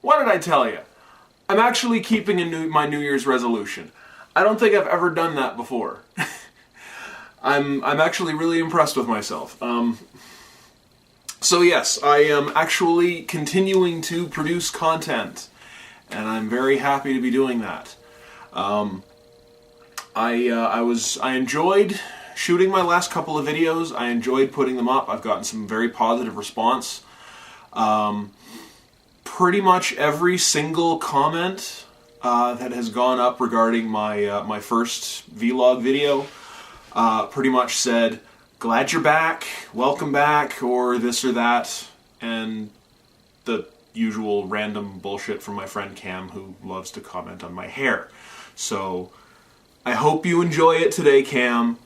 what did I tell you? I'm actually keeping my New Year's resolution. I don't think I've ever done that before. I'm actually really impressed with myself. So yes, I am actually continuing to produce content, and I'm very happy to be doing that. I enjoyed shooting my last couple of videos. I enjoyed putting them up. I've gotten some very positive response. Pretty much every single comment that has gone up regarding my first vlog video pretty much said, "Glad you're back, welcome back," or this or that, and the usual random bullshit from my friend Cam, who loves to comment on my hair. So I hope you enjoy it today, Cam.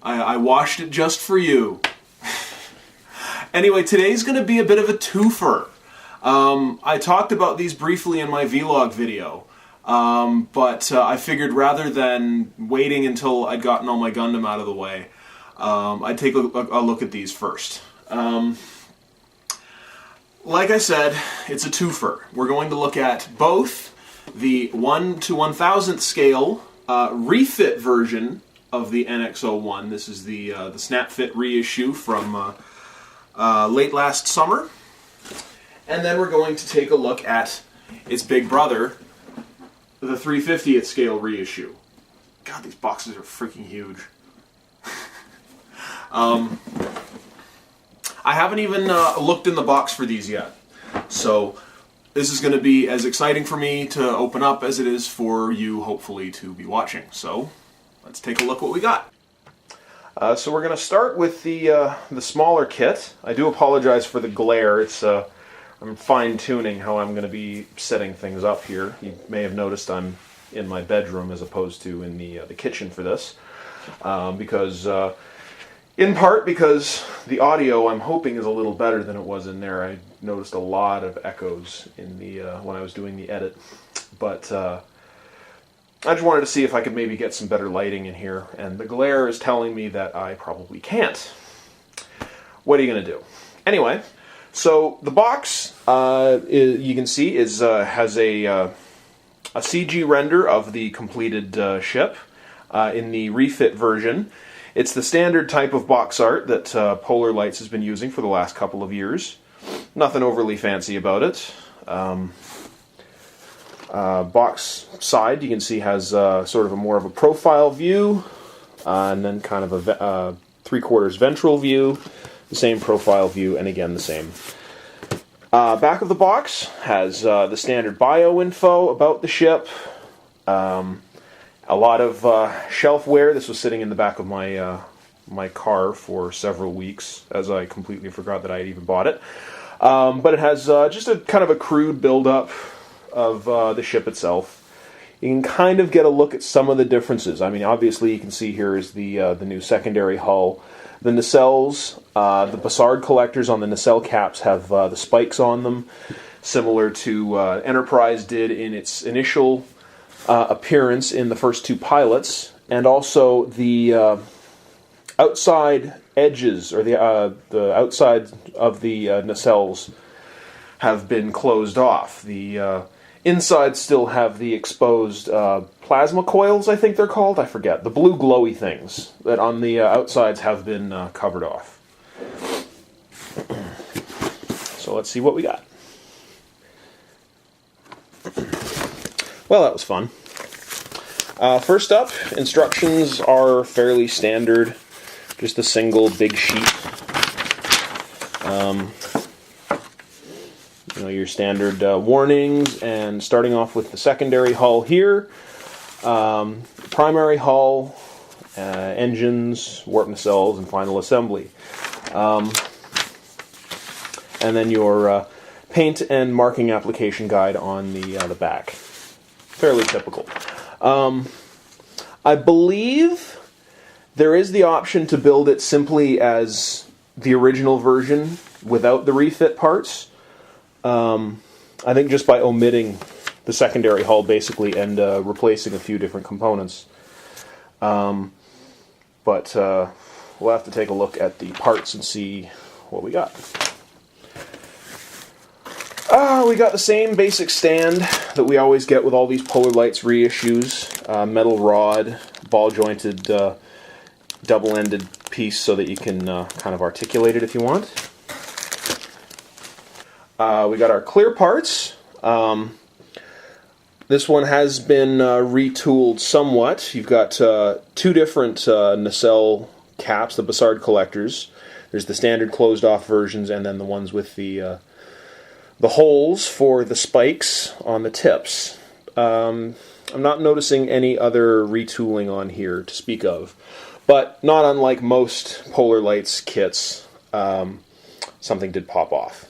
I washed it just for you. Anyway, today's going to be a bit of a twofer. I talked about these briefly in my vlog video, but I figured rather than waiting until I'd gotten all my Gundam out of the way, I'd take a look at these first. Like I said, it's a twofer. We're going to look at both the 1/1000th scale refit version of the NX-01. This is the snap fit reissue from late last summer. And then we're going to take a look at its big brother, the 350th scale reissue. God, these boxes are freaking huge. I haven't even looked in the box for these yet. So this is going to be as exciting for me to open up as it is for you, hopefully, to be watching. So let's take a look what we got. So we're going to start with the smaller kit. I do apologize for the glare. It's I'm fine-tuning how I'm going to be setting things up here. You may have noticed I'm in my bedroom as opposed to in the kitchen for this, in part because the audio I'm hoping is a little better than it was in there. I noticed a lot of echoes in the when I was doing the edit, but I just wanted to see if I could maybe get some better lighting in here, and the glare is telling me that I probably can't. What are you going to do? Anyway, so the box, you can see, has a CG render of the completed ship in the refit version. It's the standard type of box art that Polar Lights has been using for the last couple of years. Nothing overly fancy about it. Box side, you can see, has sort of more of a profile view, and then kind of a 3/4 ventral view, the same profile view, and again the same. Back of the box has the standard bio info about the ship, a lot of shelfware. This was sitting in the back of my car for several weeks, as I completely forgot that I had even bought it. But it has just a kind of a crude build-up of the ship itself. You can kind of get a look at some of the differences. I mean, obviously you can see here is the new secondary hull. The nacelles, the Bassard collectors on the nacelle caps have the spikes on them, similar to Enterprise did in its initial appearance in the first two pilots, and also the outside edges, or the outside of the nacelles, have been closed off. The inside still have the exposed plasma coils, I think they're called. I forget. The blue glowy things that on the outsides have been covered off. So let's see what we got. Well, that was fun. First up, instructions are fairly standard. Just a single big sheet. You know, your standard warnings, and starting off with the secondary hull here. Primary hull, engines, warp nacelles, and final assembly. And then your paint and marking application guide on the back. Fairly typical. I believe there is the option to build it simply as the original version without the refit parts. I think just by omitting the secondary hull basically and replacing a few different components. But we'll have to take a look at the parts and see what we got. We got the same basic stand that we always get with all these Polar Lights reissues. Metal rod, ball-jointed, double-ended piece so that you can kind of articulate it if you want. We got our clear parts. This one has been retooled somewhat. You've got two different nacelle caps, the Bassard collectors. There's the standard closed-off versions, and then the ones with the holes for the spikes on the tips. I'm not noticing any other retooling on here to speak of, but not unlike most Polar Lights kits, something did pop off.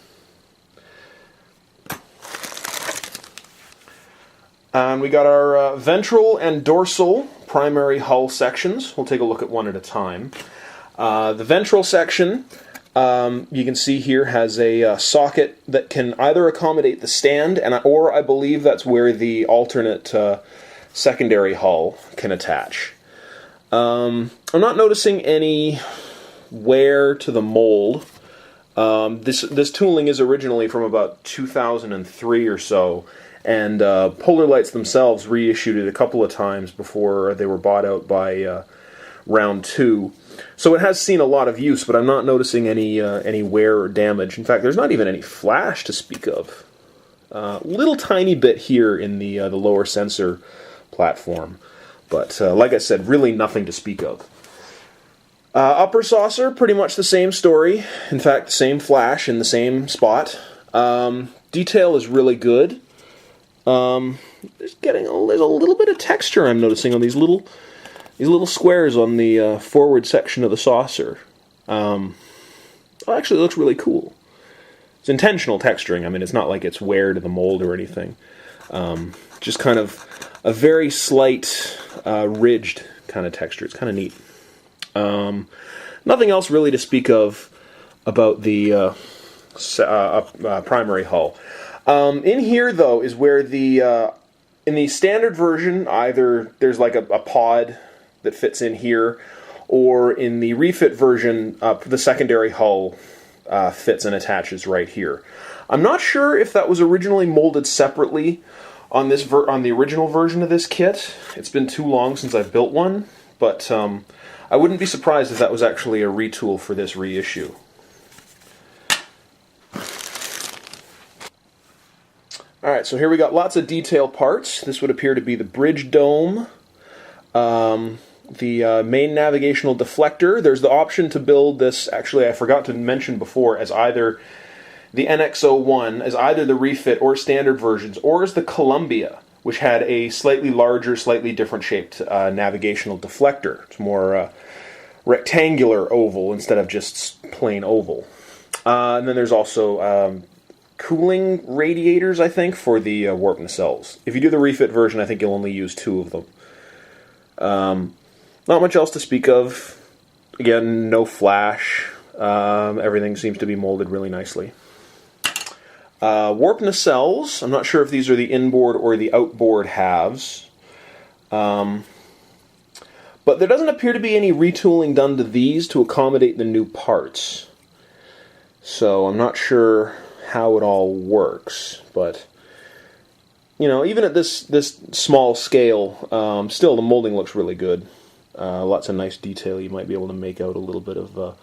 And we got our ventral and dorsal primary hull sections. We'll take a look at one at a time. The ventral section, you can see here, has a socket that can either accommodate the stand, or I believe that's where the alternate secondary hull can attach. I'm not noticing any wear to the mold. This tooling is originally from about 2003 or so, and Polar Lights themselves reissued it a couple of times before they were bought out by Round2. So it has seen a lot of use, but I'm not noticing any wear or damage. In fact, there's not even any flash to speak of. Little tiny bit here in the lower sensor platform, but like I said, really nothing to speak of. Upper saucer, pretty much the same story. In fact, the same flash in the same spot. Detail is really good. There's getting a little bit of texture I'm noticing on these little squares on the forward section of the saucer. Actually, it looks really cool. It's intentional texturing. I mean, it's not like it's wear to the mold or anything. Just kind of a very slight ridged kind of texture. It's kind of neat. Nothing else really to speak of about the primary hull. In here, though, is where in the standard version, either there's like a pod that fits in here, or in the refit version, the secondary hull fits and attaches right here. I'm not sure if that was originally molded separately on the original version of this kit. It's been too long since I've built one, but I wouldn't be surprised if that was actually a retool for this reissue. Alright, so here we got lots of detail parts. This would appear to be the bridge dome, the main navigational deflector. There's the option to build this, actually I forgot to mention before, as either the NX-01, as either the refit or standard versions, or as the Columbia, which had a slightly larger, slightly different shaped navigational deflector. It's more rectangular oval instead of just plain oval. And then there's also cooling radiators, I think, for the warp nacelles. If you do the refit version, I think you'll only use 2 of them. Not much else to speak of. Again, no flash. Everything seems to be molded really nicely. Warp nacelles, I'm not sure if these are the inboard or the outboard halves. But there doesn't appear to be any retooling done to these to accommodate the new parts. So I'm not sure how it all works, but you know, even at this small scale, still the molding looks really good. Lots of nice detail. You might be able to make out a little bit of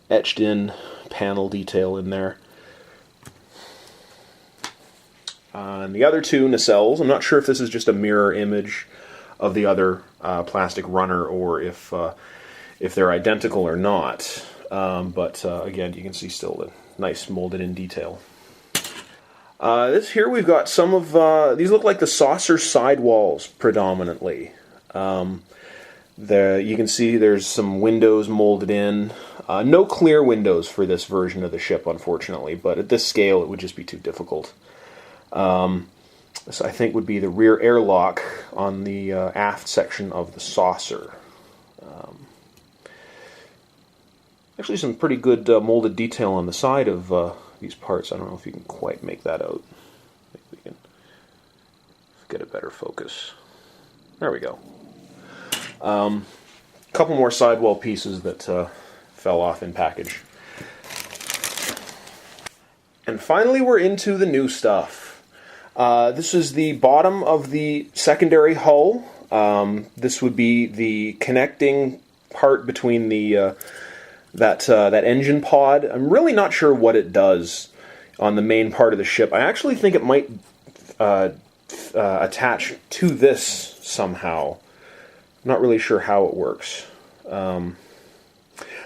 etched in panel detail in there. And the other 2 nacelles, I'm not sure if this is just a mirror image of the other plastic runner, or if they're identical or not. But again, you can see still the nice molded in detail. This here we've got some of these look like the saucer sidewalls predominantly. You can see there's some windows molded in. No clear windows for this version of the ship, unfortunately, but at this scale it would just be too difficult. This I think would be the rear airlock on the aft section of the saucer. Actually some pretty good molded detail on the side of these parts. I don't know if you can quite make that out. Maybe we can get a better focus. There we go. A couple more sidewall pieces that fell off in package. And finally we're into the new stuff. This is the bottom of the secondary hull. This would be the connecting part between the that engine pod. I'm really not sure what it does on the main part of the ship. I actually think it might attach to this somehow. I'm not really sure how it works. But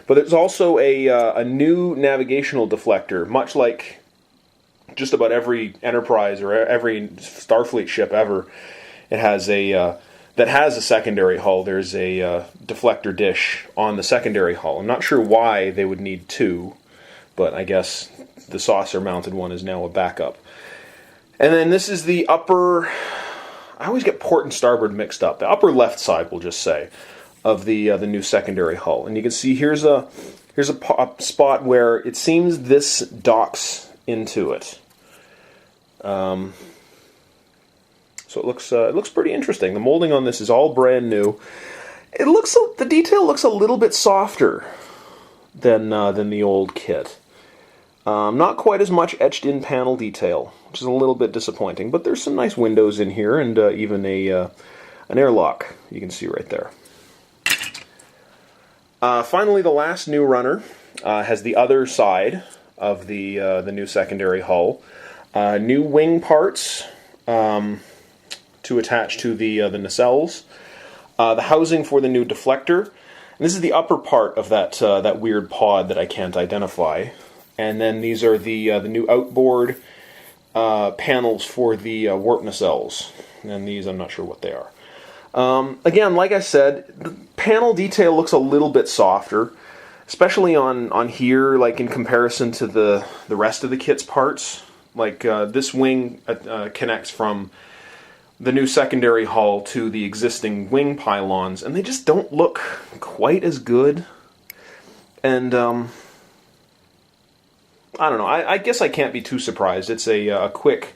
there's also a new navigational deflector, much like just about every Enterprise or every Starfleet ship ever. It has that has a secondary hull. There's a deflector dish on the secondary hull. I'm not sure why they would need two, but I guess the saucer-mounted one is now a backup. And then this is the upper... I always get port and starboard mixed up. The upper left side, we'll just say, of the new secondary hull. And you can see here's a spot where it seems this docks into it. So it looks pretty interesting. The molding on this is all brand new. The detail looks a little bit softer than the old kit. Not quite as much etched in panel detail, which is a little bit disappointing. But there's some nice windows in here, and even an airlock you can see right there. Finally, the last new runner has the other side of the new secondary hull. New wing parts to attach to the nacelles. The housing for the new deflector. And this is the upper part of that weird pod that I can't identify. And then these are the new outboard panels for the warp nacelles. And these, I'm not sure what they are. Again, like I said, the panel detail looks a little bit softer, especially on here, like in comparison to the rest of the kit's parts. Like this wing connects from the new secondary hull to the existing wing pylons, and they just don't look quite as good. And I don't know. I guess I can't be too surprised. It's a quick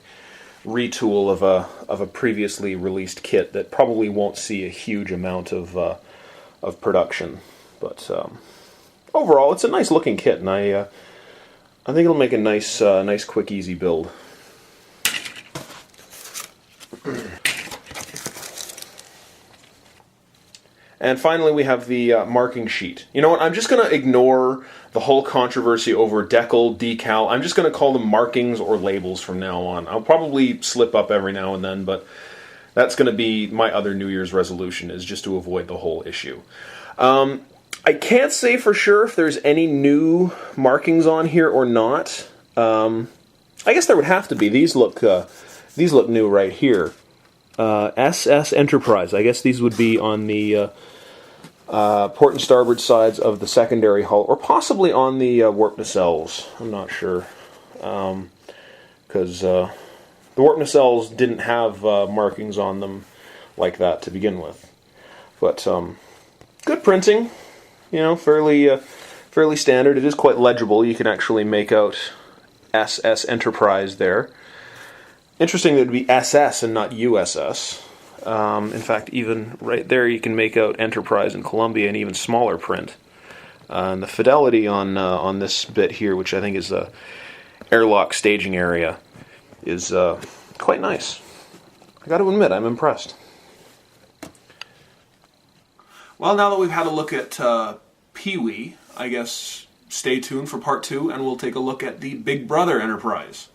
retool of a previously released kit that probably won't see a huge amount of production. But overall, it's a nice looking kit, and I think it'll make a nice quick, easy build. And finally, we have the marking sheet. You know what? I'm just going to ignore the whole controversy over decal, decal. I'm just going to call them markings or labels from now on. I'll probably slip up every now and then, but that's going to be my other New Year's resolution, is just to avoid the whole issue. I can't say for sure if there's any new markings on here or not. I guess there would have to be. These look new right here. SS Enterprise. I guess these would be on the port and starboard sides of the secondary hull, or possibly on the warp nacelles. I'm not sure, because the warp nacelles didn't have markings on them like that to begin with. But good printing, you know, fairly standard. It is quite legible. You can actually make out SS Enterprise there. Interesting that it would be SS and not USS. In fact, even right there you can make out Enterprise and Columbia in even smaller print. And the fidelity on this bit here, which I think is the airlock staging area, is quite nice. I got to admit, I'm impressed. Well, now that we've had a look at Pee-wee, I guess stay tuned for part 2, and we'll take a look at the Big Brother Enterprise.